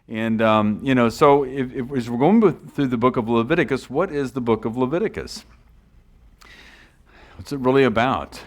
And, so as we're going through the book of Leviticus, what is the book of Leviticus? What's it really about?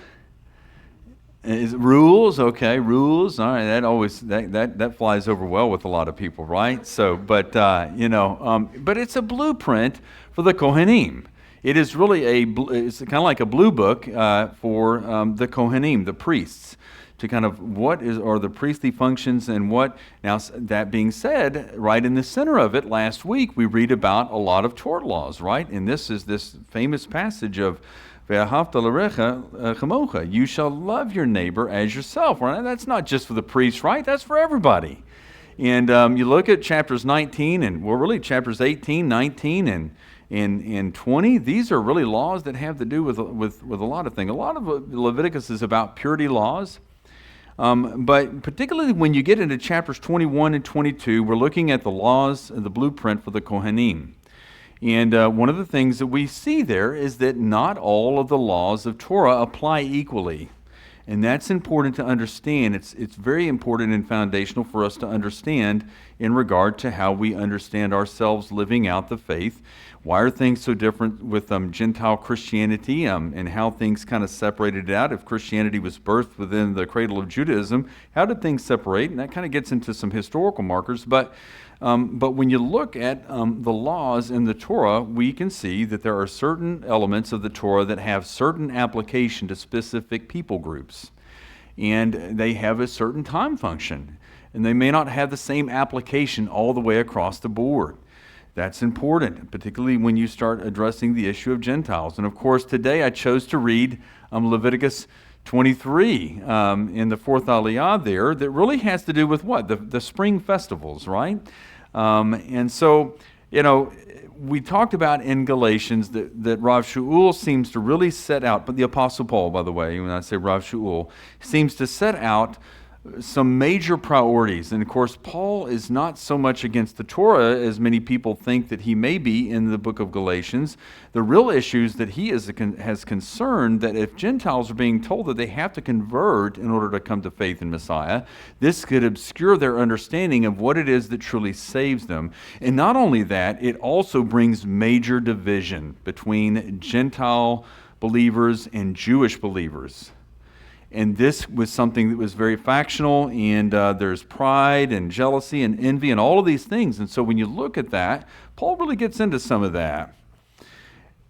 Is it rules? Okay, rules. All right, that flies over well with a lot of people, right? So, but it's a blueprint for the Kohanim. It is really it's kind of like a blue book for the Kohanim, the priests, to kind of are the priestly functions and what. Now, that being said, right in the center of it, last week we read about a lot of Torah laws, right? And this is this famous passage of Ve'ahavta l'recha chamocha. You shall love your neighbor as yourself. Right? That's not just for the priests, right? That's for everybody. And you look at chapters 19 and, really chapters 18, 19, and 20. These are really laws that have to do with a lot of things. A lot of Leviticus is about purity laws. But particularly when you get into chapters 21 and 22, we're looking at the laws and the blueprint for the Kohanim. And one of the things that we see there is that not all of the laws of Torah apply equally. And that's important to understand. It's very important and foundational for us to understand in regard to how we understand ourselves living out the faith. Why are things so different with Gentile Christianity and how things kind of separated out? If Christianity was birthed within the cradle of Judaism, how did things separate? And that kind of gets into some historical markers. But when you look at the laws in the Torah, we can see that there are certain elements of the Torah that have certain application to specific people groups. And they have a certain time function. And they may not have the same application all the way across the board. That's important, particularly when you start addressing the issue of Gentiles. And of course, today I chose to read Leviticus 23 in the fourth aliyah there, that really has to do with what? The spring festivals, right? And so, we talked about in Galatians that Rav Shaul seems to really set out, but the Apostle Paul, by the way, when I say Rav Shaul, seems to set out some major priorities. And of course, Paul is not so much against the Torah as many people think that he may be in the book of Galatians. The real issues that he has concerned that if Gentiles are being told that they have to convert in order to come to faith in Messiah, this could obscure their understanding of what it is that truly saves them. And not only that, it also brings major division between Gentile believers and Jewish believers. And this was something that was very factional, and there's pride and jealousy and envy and all of these things. And so when you look at that, Paul really gets into some of that.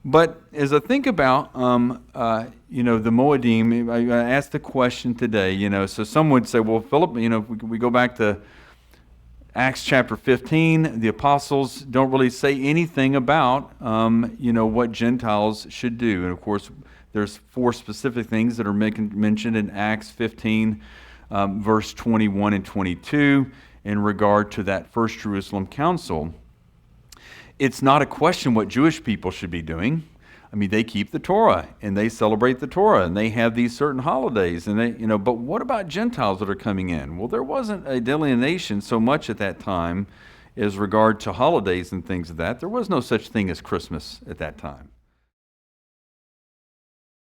But as I think about, the Moedim, I asked the question today, so some would say, well, Philip, we go back to Acts chapter 15, the apostles don't really say anything about, what Gentiles should do. And of course, there's 4 specific things that are mentioned in Acts 15, verse 21 and 22 in regard to that First Jerusalem Council. It's not a question what Jewish people should be doing. I mean, they keep the Torah and they celebrate the Torah and they have these certain holidays and but what about Gentiles that are coming in? Well, there wasn't a delineation so much at that time as regard to holidays and things of that. There was no such thing as Christmas at that time.